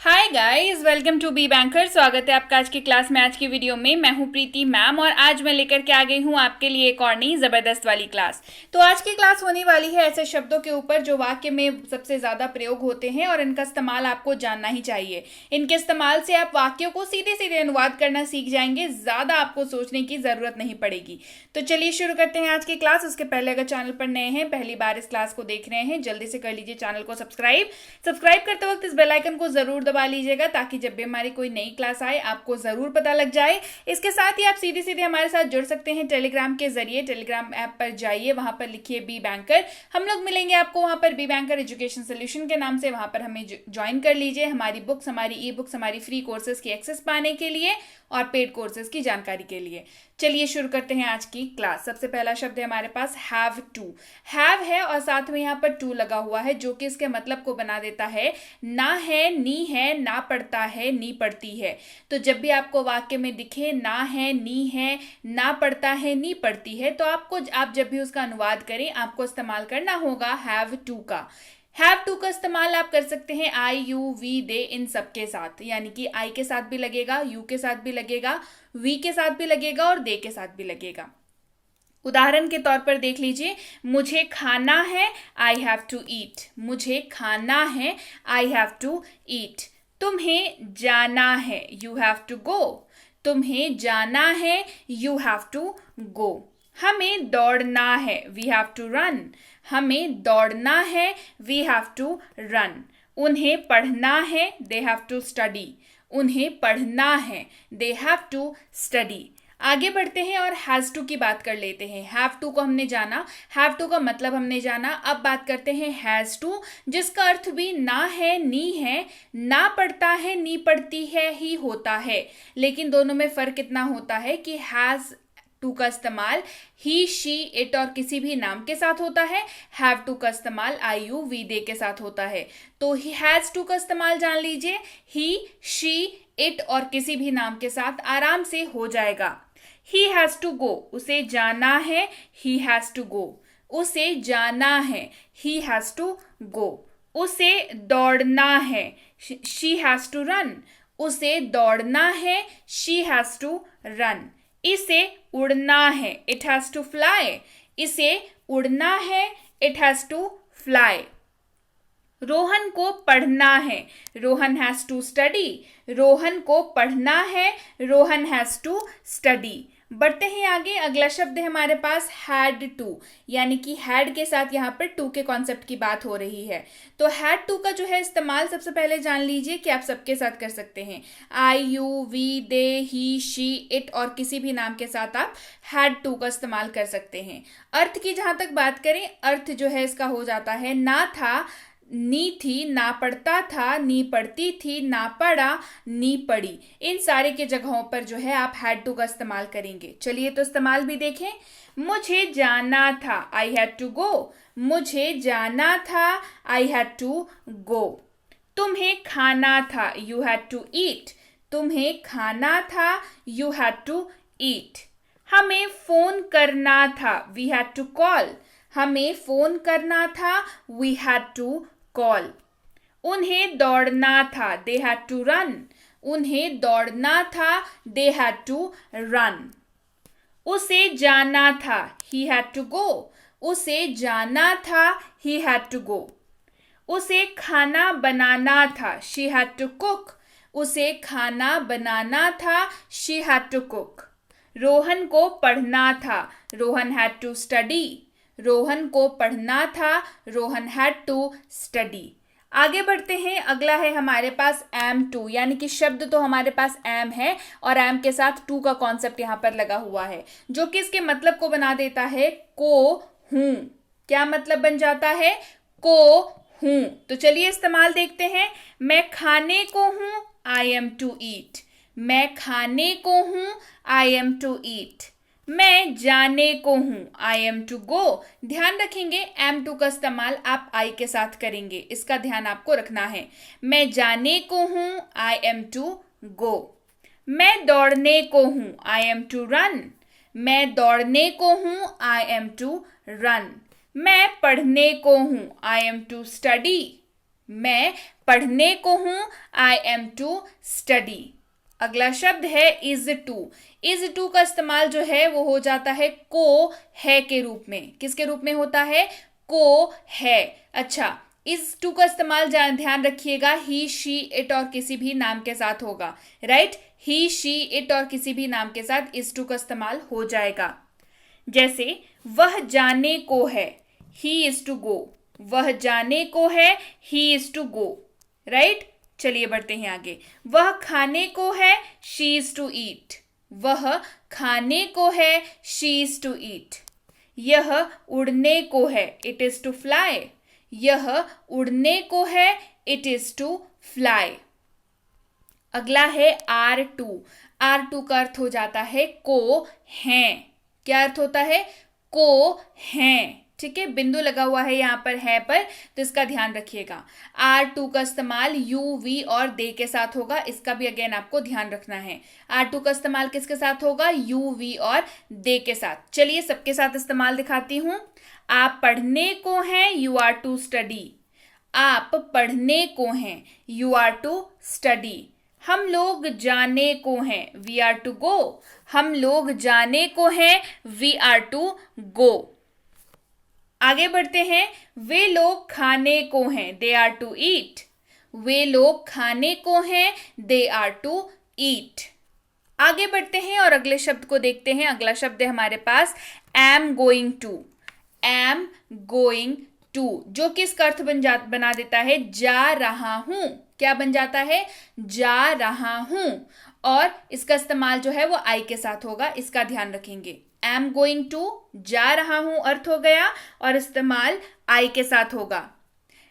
Hi guys, welcome to B banker. स्वागत है आपका आज की क्लास में। आज की वीडियो में मैं हूं प्रीति मैम और आज मैं लेकर के आ गई हूं आपके लिए एक और नई ज़बरदस्त वाली क्लास। तो आज की क्लास होने वाली है ऐसे शब्दों के ऊपर जो वाक्य में सबसे ज़्यादा प्रयोग होते हैं और इनका इस्तेमाल आपको जानना ही चाहिए। इनके इस्तेमाल से आप वाक्यों को सीधे सीधे अनुवाद करना सीख जाएंगे, ज़्यादा आपको सोचने की ज़रूरत नहीं पड़ेगी। तो चलिए शुरू करते हैं आज की क्लास। उसके पहले अगर चैनल पर नए हैं, पहली बार इस क्लास को देख रहे हैं, जल्दी से कर लीजिए चैनल को सब्सक्राइब करते वक्त इस बेल आइकन को जरूर दबा लीजिएगा ताकि जब भी हमारी कोई नई क्लास आए आपको जरूर पता लग जाए। इसके साथ ही आप सीधे सीधे हमारे साथ जुड़ सकते हैं टेलीग्राम के जरिए। टेलीग्राम ऐप पर जाइए, वहां पर लिखिए बी बैंकर। हम लोग मिलेंगे आपको वहां पर बी बैंकर एजुकेशन सोल्यूशन के नाम से। वहां पर हमें ज्वाइन कर लीजिए। हमारी बुक्स, हमारी ई बुक्स, हमारी फ्री कोर्सेज की एक्सेस पाने के लिए और पेड कोर्सेज की जानकारी के लिए। चलिए शुरू करते हैं आज की क्लास। सबसे पहला शब्द है हमारे पास हैव टू। हैव है और साथ में यहाँ पर टू लगा हुआ है जो कि इसके मतलब को बना देता है ना है, नी है, ना पड़ता है, नी पड़ती है। तो जब भी आपको वाक्य में दिखे ना है, नी है, ना पड़ता है, नी पड़ती है, तो आप जब भी उसका अनुवाद करें आपको इस्तेमाल करना होगा हैव टू का। हैव टू का इस्तेमाल आप कर सकते हैं आई, यू, वी, दे, इन सब के साथ। यानी कि आई के साथ भी लगेगा, यू के साथ भी लगेगा, वी के साथ भी लगेगा और दे के साथ भी लगेगा। उदाहरण के तौर पर देख लीजिए, मुझे खाना है, आई हैव टू ईट। मुझे खाना है, आई हैव टू ईट। तुम्हें जाना है, यू हैव टू गो। तुम्हें जाना है, यू हैव टू गो। हमें दौड़ना है, वी हैव टू रन। हमें दौड़ना है, वी हैव टू रन। उन्हें पढ़ना है, दे हैव टू स्टडी। उन्हें पढ़ना है, दे हैव टू स्टडी। आगे बढ़ते हैं और हैज़ टू की बात कर लेते हैं। हैव टू को हमने जाना, हैव टू का मतलब हमने जाना। अब बात करते हैं हैज़ टू, जिसका अर्थ भी ना है, नी है, ना पड़ता है, नी पड़ती है ही होता है। लेकिन दोनों में फ़र्क इतना होता है कि हैज़ टू का इस्तेमाल ही, शी, इट और किसी भी नाम के साथ होता है। हैव टू का इस्तेमाल आई, यू, वी, दे के साथ होता है। तो हैज़ टू का इस्तेमाल जान लीजिए, ही, शी, इट और किसी भी नाम के साथ आराम से हो जाएगा। ही हैज़ टू गो, उसे जाना है, ही हैज़ टू गो। उसे जाना है, ही हैज़ टू गो। उसे दौड़ना है, शी हैज़ टू रन। उसे दौड़ना है, शी हैज़ टू रन। इसे उड़ना है, इट हैज़ टू फ्लाई। इसे उड़ना है, it has to fly. Rohan को पढ़ना है, Rohan has to study. Rohan को पढ़ना है, रोहन हैज़ टू स्टडी। बढ़ते हैं आगे। अगला शब्द है हमारे पास हैड टू, यानी कि हैड के साथ यहाँ पर टू के कॉन्सेप्ट की बात हो रही है। तो हैड टू का जो है इस्तेमाल सबसे पहले जान लीजिए कि आप सबके साथ कर सकते हैं। I, you, we, they, he, she, it और किसी भी नाम के साथ आप हैड टू का इस्तेमाल कर सकते हैं। अर्थ की जहां तक बात करें, अर्थ जो है इसका हो जाता है ना था, नी थी, ना पढ़ता था, नी पढ़ती थी, ना पढ़ा, नी पढ़ी। इन सारे के जगहों पर जो है आप हैड टू का इस्तेमाल करेंगे। चलिए तो इस्तेमाल भी देखें। मुझे जाना था, आई हैड टू गो। मुझे जाना था, आई हैड टू गो। तुम्हें खाना था, यू हैड टू ईट। तुम्हें खाना था, यू हैड टू ईट। हमें फोन करना था, वी हैड टू कॉल। हमें फोन करना था, वी हैड टू कॉल। उन्हें दौड़ना था, दे हैड टू रन। उन्हें दौड़ना था, दे हैड टू रन। उसे जाना था, ही हैड टू गो। उसे जाना था, ही हैड टू गो। उसे खाना बनाना था, शी हैड टू कुक। उसे खाना बनाना था, she had to cook. Rohan को पढ़ना था, Rohan had to study. Rohan को पढ़ना था, रोहन हैड टू स्टडी। आगे बढ़ते हैं। अगला है हमारे पास एम टू, यानी कि शब्द तो हमारे पास एम है और एम के साथ टू का कॉन्सेप्ट यहाँ पर लगा हुआ है जो कि इसके मतलब को बना देता है को हूं। क्या मतलब बन जाता है? को हूं। तो चलिए इस्तेमाल देखते हैं। मैं खाने को हूं, आई एम टू ईट। मैं खाने को हूं, आई एम टू ईट। मैं जाने को हूं, आई एम टू गो। ध्यान रखेंगे एम टू का इस्तेमाल आप आई के साथ करेंगे, इसका ध्यान आपको रखना है। मैं जाने को हूं, आई एम टू गो। मैं दौड़ने को हूं, आई एम टू रन। मैं दौड़ने को हूं, आई एम टू रन। मैं पढ़ने को हूं, आई एम टू स्टडी। मैं पढ़ने को हूं, आई एम टू स्टडी। अगला शब्द है इज टू। इज टू का इस्तेमाल जो है वो हो जाता है को है के रूप में। किसके रूप में होता है? को है। अच्छा, इज टू का इस्तेमाल ध्यान रखिएगा, ही शी इट और किसी भी नाम के साथ होगा, राइट। ही शी इट और किसी भी नाम के साथ इज टू का इस्तेमाल हो जाएगा। जैसे वह जाने को है, ही इज टू गो। वह जाने को है, he is to go, right. चलिए बढ़ते हैं आगे। वह खाने को है, शी इज टू ईट। वह खाने को है, शी इज टू ईट। यह उड़ने को है, इट इज टू फ्लाई। यह उड़ने को है, इट इज टू फ्लाई। अगला है आर टू। आर टू का अर्थ हो जाता है को हैं। क्या अर्थ होता है? को हैं, ठीक है। बिंदु लगा हुआ है यहाँ पर है पर, तो इसका ध्यान रखिएगा। आर टू का इस्तेमाल यू वी और दे के साथ होगा, इसका भी अगेन आपको ध्यान रखना है। आर टू का इस्तेमाल किसके साथ होगा? यू वी और दे के साथ। चलिए सबके साथ इस्तेमाल दिखाती हूं। आप पढ़ने को हैं, यू आर टू स्टडी। आप पढ़ने को हैं, यू आर टू स्टडी। हम लोग जाने को हैं, वी आर टू गो। हम लोग जाने को हैं, वी आर टू गो। आगे बढ़ते हैं। वे लोग खाने को हैं, दे आर टू ईट। वे लोग खाने को हैं, दे आर टू ईट। आगे बढ़ते हैं और अगले शब्द को देखते हैं। अगला शब्द है हमारे पास am going to. Am going to, जो कि इसका अर्थ बना देता है जा रहा हूं। क्या बन जाता है? जा रहा हूं। और इसका इस्तेमाल जो है वो आई के साथ होगा, इसका ध्यान रखेंगे। एम गोइंग टू, जा रहा हूं अर्थ हो गया, और इस्तेमाल आई के साथ होगा।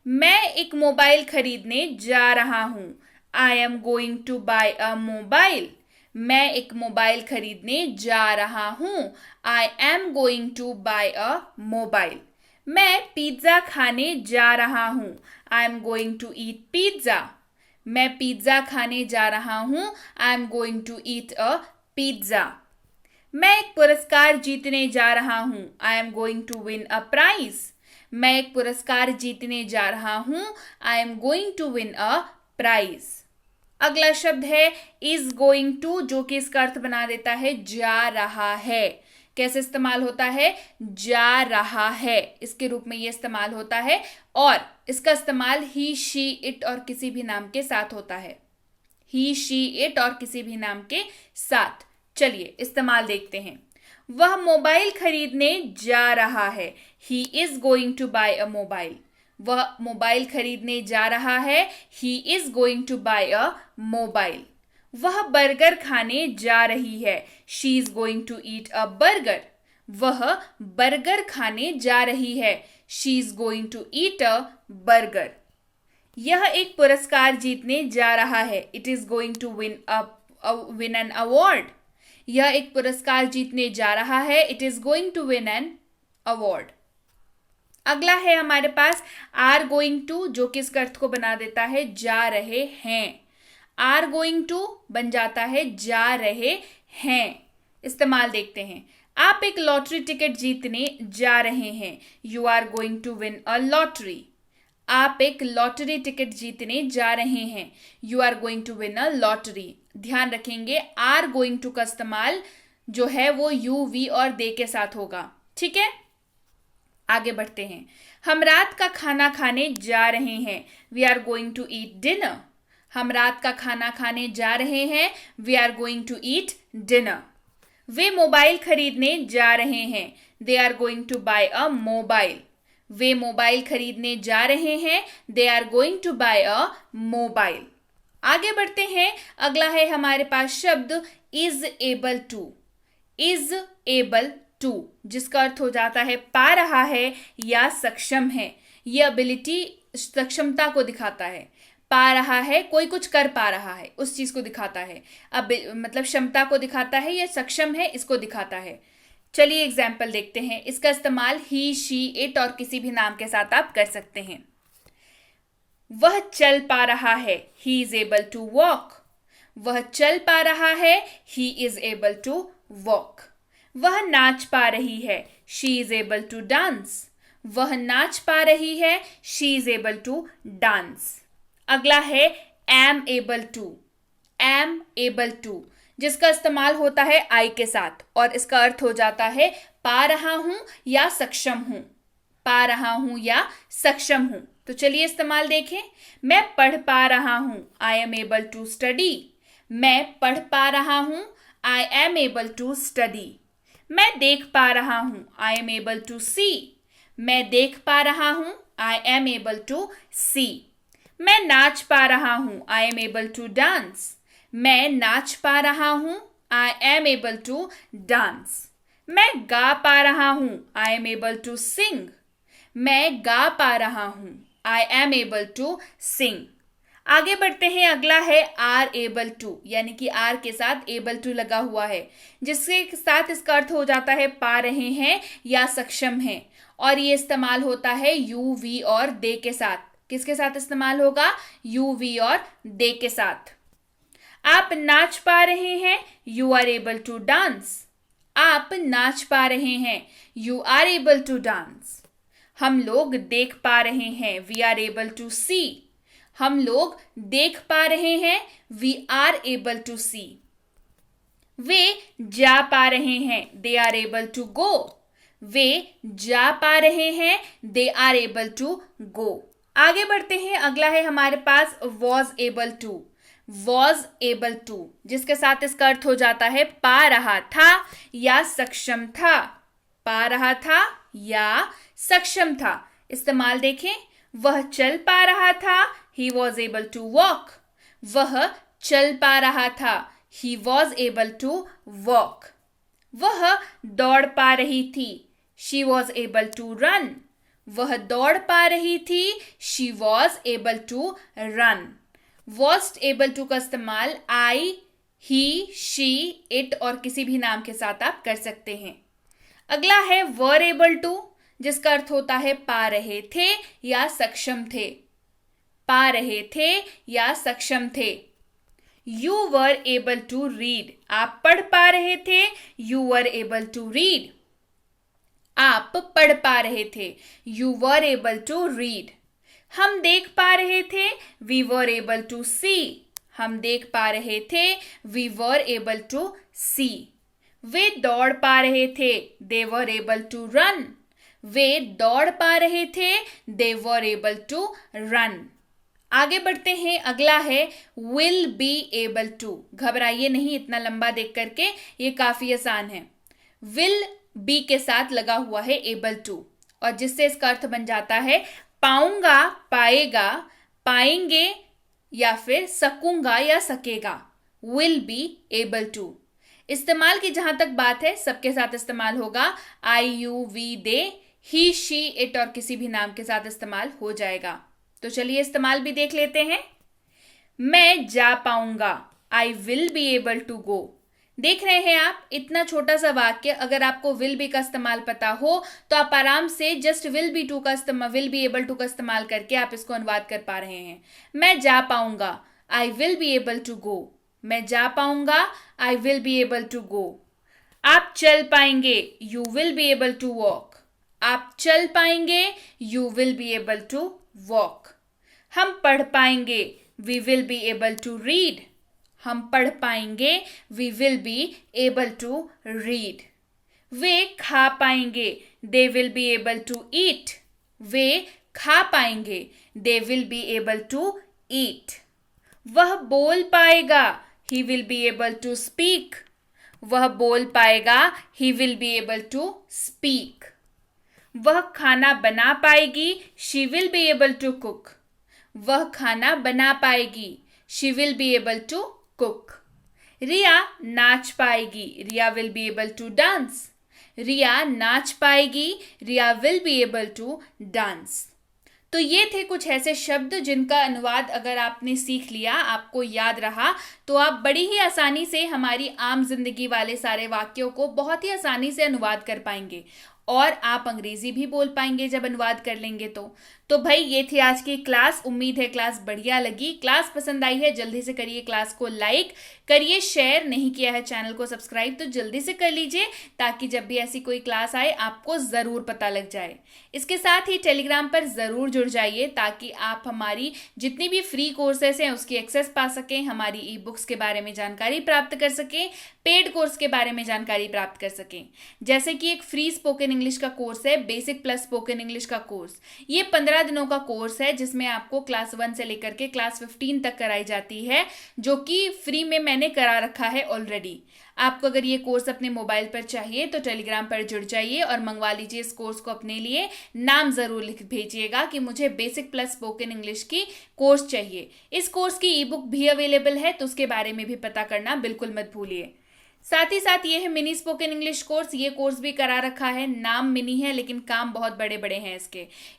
मैं एक मोबाइल खरीदने जा रहा हूं, I am going to buy a mobile. मैं एक मोबाइल खरीदने जा रहा हूं, I am going to buy a mobile. मैं पिज्जा खाने जा रहा हूं, I am going to eat pizza. मैं पिज्जा खाने जा रहा हूं, I am going to eat a pizza. मैं एक पुरस्कार जीतने जा रहा हूं, I am going to win a prize. मैं एक पुरस्कार जीतने जा रहा हूं, I am going to win a prize. अगला शब्द है इज गोइंग टू, जो कि इसका अर्थ बना देता है जा रहा है। कैसे इस्तेमाल होता है? जा रहा है, इसके रूप में ये इस्तेमाल होता है, और इसका इस्तेमाल ही शी इट और किसी भी नाम के साथ होता है। ही शी इट और किसी भी नाम के साथ। चलिए इस्तेमाल देखते हैं। वह मोबाइल खरीदने जा रहा है, he is going to buy a mobile. वह मोबाइल खरीदने जा रहा है, he is going to buy a mobile. वह बर्गर खाने जा रही है, she is going to eat a burger. वह बर्गर खाने जा रही है, she is going to eat a burger. यह एक पुरस्कार जीतने जा रहा है, it is going to win an award. यह एक पुरस्कार जीतने जा रहा है, it is going to win an award. अगला है हमारे पास आर गोइंग टू, जो कि इसका अर्थ को बना देता है जा रहे हैं। आर गोइंग टू बन जाता है जा रहे हैं। इस्तेमाल देखते हैं। आप एक लॉटरी टिकट जीतने जा रहे हैं, you are going to win a lottery. आप एक लॉटरी टिकट जीतने जा रहे हैं, you are going to win a lottery. ध्यान रखेंगे आर गोइंग टू का इस्तेमाल जो है वो यू वी और दे के साथ होगा, ठीक है। आगे बढ़ते हैं। हम रात का खाना खाने जा रहे हैं, we are going to eat dinner. हम रात का खाना खाने जा रहे हैं, we are going to eat dinner. वे मोबाइल खरीदने जा रहे हैं, they are going to buy a mobile. वे मोबाइल खरीदने जा रहे हैं, they are going to buy a mobile. आगे बढ़ते हैं। अगला है हमारे पास शब्द is able to. Is able to, जिसका अर्थ हो जाता है पा रहा है या सक्षम है। यह एबिलिटी सक्षमता को दिखाता है। पा रहा है, कोई कुछ कर पा रहा है, उस चीज को दिखाता है। अब मतलब क्षमता को दिखाता है, या सक्षम है इसको दिखाता है। चलिए एग्जाम्पल देखते हैं। इसका इस्तेमाल ही शी इट और किसी भी नाम के साथ आप कर सकते हैं। वह चल पा रहा है, he is able to walk. वह चल पा रहा है, he is able to walk. वह नाच पा रही है, she is able to dance. वह नाच पा रही है, she is able to dance. अगला है am able to, am able to, जिसका इस्तेमाल होता है I के साथ और इसका अर्थ हो जाता है पा रहा हूं या सक्षम हूं, पा रहा हूं या सक्षम हूं। तो चलिए इस्तेमाल देखें। मैं पढ़ पा रहा हूं, I am able to study। मैं पढ़ पा रहा हूं, I am able to study। मैं देख पा रहा हूं, I am able to see। मैं देख पा रहा हूं, I am able to see। मैं नाच पा रहा हूं, I am able to dance। मैं नाच पा रहा हूं, I am able to dance। मैं गा पा रहा हूं, I am able to sing। मैं गा पा रहा हूं, I am able to sing। आगे बढ़ते हैं। अगला है आर एबल टू, यानी कि आर के साथ एबल टू लगा हुआ है, जिसके साथ इसका अर्थ हो जाता है पा रहे हैं या सक्षम हैं, और ये इस्तेमाल होता है यू वी और दे के साथ। किसके साथ इस्तेमाल होगा? यू वी और दे के साथ। आप नाच पा रहे हैं, you are able to dance. आप नाच पा रहे हैं, you are able to dance. हम लोग देख पा रहे हैं, we are able to see. हम लोग देख पा रहे हैं, we are able to see. वे जा पा रहे हैं, they are able to go. वे जा पा रहे हैं, they are able to go. आगे बढ़ते हैं। अगला है हमारे पास was able to, was able to, जिसके साथ इसका अर्थ हो जाता है पा रहा था या सक्षम था, पा रहा था या सक्षम था। इस्तेमाल देखें। वह चल पा रहा था, he was able to walk। वह चल पा रहा था, he was able to walk। वह दौड़ पा रही थी, she was able to run। वह दौड़ पा रही थी, she was able to run। was able to का इस्तेमाल I, he, she, it और किसी भी नाम के साथ आप कर सकते हैं। अगला है were able to, जिसका अर्थ होता है पा रहे थे या सक्षम थे, पा रहे थे या सक्षम थे। You were able to read, आप पढ़ पा रहे थे, you were able to read। आप पढ़ पा रहे थे, you were able to read। हम देख पा रहे थे, we were able to see। हम देख पा रहे थे, we were able to see। वे दौड़ पा रहे थे, they were able to run। वे दौड़ पा रहे थे, they were able to run। आगे बढ़ते हैं। अगला है will be able to। घबराइए नहीं इतना लंबा देख करके, ये काफी आसान है। will be के साथ लगा हुआ है able to, और जिससे इसका अर्थ बन जाता है पाऊंगा, पाएगा, पाएंगे या फिर सकूंगा या सकेगा। will be able to। इस्तेमाल की जहां तक बात है, सबके साथ इस्तेमाल होगा। I, you, we, they, he, she, it और किसी भी नाम के साथ इस्तेमाल हो जाएगा। तो चलिए इस्तेमाल भी देख लेते हैं। मैं जा पाऊंगा, I will be able to go. देख रहे हैं आप, इतना छोटा सा वाक्य, अगर आपको विल बी का इस्तेमाल पता हो तो आप आराम से जस्ट विल बी टू का इस्तेमाल, विल बी एबल टू का इस्तेमाल करके आप इसको अनुवाद कर पा रहे हैं। मैं जा पाऊंगा, I will be able to go. मैं जा पाऊंगा, I will be able to go. आप चल पाएंगे, you will be able to walk. आप चल पाएंगे, you will be able to walk. हम पढ़ पाएंगे, we will be able to read. हम पढ़ पाएंगे, we will be able to read. वे खा पाएंगे, they will be able to eat. वे खा पाएंगे, they will be able to eat. वह बोल पाएगा, he will be able to speak. वह बोल पाएगा, he will be able to speak. वह खाना बना पाएगी, she will be able to cook. वह खाना बना पाएगी, she will be able to cook. Riya नाच पाएगी, Riya will be able to dance. Riya नाच पाएगी, Riya will be able to dance. तो ये थे कुछ ऐसे शब्द जिनका अनुवाद अगर आपने सीख लिया, आपको याद रहा, तो आप बड़ी ही आसानी से हमारी आम जिंदगी वाले सारे वाक्यों को बहुत ही आसानी से अनुवाद कर पाएंगे और आप अंग्रेजी भी बोल पाएंगे जब अनुवाद कर लेंगे। तो तो भाई ये थी आज की क्लास। उम्मीद है क्लास बढ़िया लगी। क्लास पसंद आई है जल्दी से करिए क्लास को लाइक, करिए शेयर, नहीं किया है चैनल को सब्सक्राइब तो जल्दी से कर लीजिए, ताकि जब भी ऐसी कोई क्लास आए आपको ज़रूर पता लग जाए। इसके साथ ही टेलीग्राम पर ज़रूर जुड़ जाइए, ताकि आप हमारी जितनी भी फ्री कोर्सेस हैं उसकी एक्सेस पा सकें, हमारी ई बुक्स के बारे में जानकारी प्राप्त कर सकें, पेड कोर्स के बारे में जानकारी प्राप्त कर सकें। जैसे कि एक फ्री स्पोकन इंग्लिश का कोर्स है, बेसिक प्लस स्पोकन इंग्लिश का कोर्स। ये 15 दिनों का कोर्स है जिसमें आपको क्लास 1 से लेकर के क्लास 15 तक कराई जाती है, जो कि फ्री में मैंने करा रखा है ऑलरेडी। आपको अगर ये कोर्स अपने मोबाइल पर चाहिए तो टेलीग्राम पर जुड़ जाइए और मंगवा लीजिए इस कोर्स को अपने लिए। नाम जरूर लिख भेजिएगा कि मुझे बेसिक प्लस स्पोकन इंग्लिश की कोर्स चाहिए। इस कोर्स की ई बुक भी अवेलेबल है, तो उसके बारे में भी पता करना बिल्कुल मत भूलिए। साथ ही साथ ये है मिनी स्पोकन इंग्लिश कोर्स। ये कोर्स भी करा रखा है, नाम मिनी है लेकिन काम बहुत बड़े बड़े हैं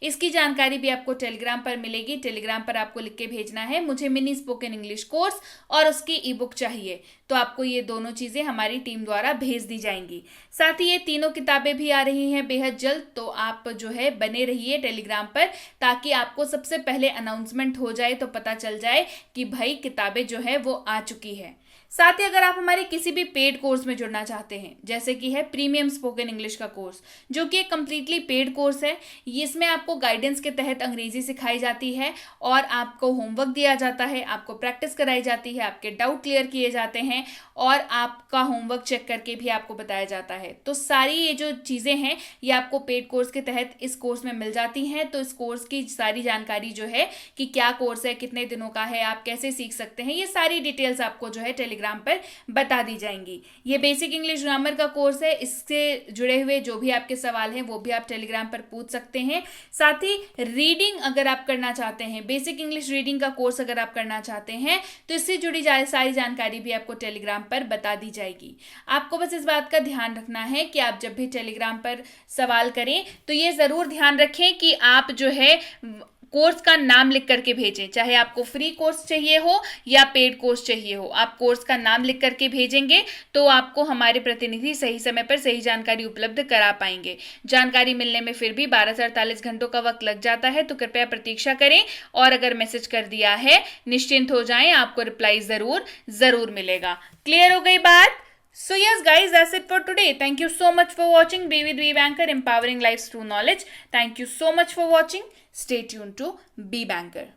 इसकी जानकारी भी आपको टेलीग्राम पर मिलेगी। टेलीग्राम पर आपको लिख के भेजना है मुझे मिनी स्पोकन इंग्लिश कोर्स और उसकी ई बुक चाहिए, तो आपको ये दोनों चीजें हमारी टीम द्वारा भेज दी जाएंगी। साथ ही ये तीनों किताबें भी आ रही हैं बेहद जल्द, तो आप जो है बने रहिए टेलीग्राम पर, ताकि आपको सबसे पहले अनाउंसमेंट हो जाए तो पता चल जाए कि भाई किताबें जो है वो आ चुकी है। साथ ही अगर आप हमारे किसी भी पेड कोर्स में जुड़ना चाहते हैं, जैसे कि है प्रीमियम स्पोकन इंग्लिश का कोर्स, जो कि एक कम्प्लीटली पेड कोर्स है। इसमें आपको गाइडेंस के तहत अंग्रेजी सिखाई जाती है और आपको होमवर्क दिया जाता है, आपको प्रैक्टिस कराई जाती है, आपके डाउट क्लियर किए जाते हैं और आपका होमवर्क चेक करके भी आपको बताया जाता है। तो सारी ये जो चीज़ें हैं ये आपको पेड कोर्स के तहत इस कोर्स में मिल जाती हैं। तो इस कोर्स की सारी जानकारी जो है कि क्या कोर्स है, कितने दिनों का है, आप कैसे सीख सकते हैं, ये सारी डिटेल्स आपको जो है टेलीग्राम पर बता दी जाएंगी। ये बेसिक इंग्लिश ग्रामर का कोर्स है, इससे जुड़े हुए जो भी आपके सवाल हैं वो भी आप टेलीग्राम पर पूछ सकते हैं। साथ ही रीडिंग अगर आप करना चाहते हैं, बेसिक इंग्लिश रीडिंग का कोर्स अगर आप करना चाहते हैं, तो इससे जुड़ी सारी जानकारी भी आपको टेलीग्राम पर बता दी जाएगी। आपको बस इस बात का ध्यान रखना है कि आप जब भी टेलीग्राम पर सवाल करें तो ये जरूर ध्यान रखें कि आप जो है कोर्स का नाम लिख करके भेजें। चाहे आपको फ्री कोर्स चाहिए हो या पेड कोर्स चाहिए हो, आप कोर्स का नाम लिख करके भेजेंगे तो आपको हमारे प्रतिनिधि सही समय पर सही जानकारी उपलब्ध करा पाएंगे। जानकारी मिलने में फिर भी 12 से 48 घंटों का वक्त लग जाता है, तो कृपया प्रतीक्षा करें और अगर मैसेज कर दिया है निश्चिंत हो जाएं, आपको रिप्लाई जरूर मिलेगा। क्लियर हो गई बात? So yes guys, that's it for today. Thank you so much for watching. Be with Be Banker, empowering lives through knowledge. Thank you so much for watching. Stay tuned to Be Banker.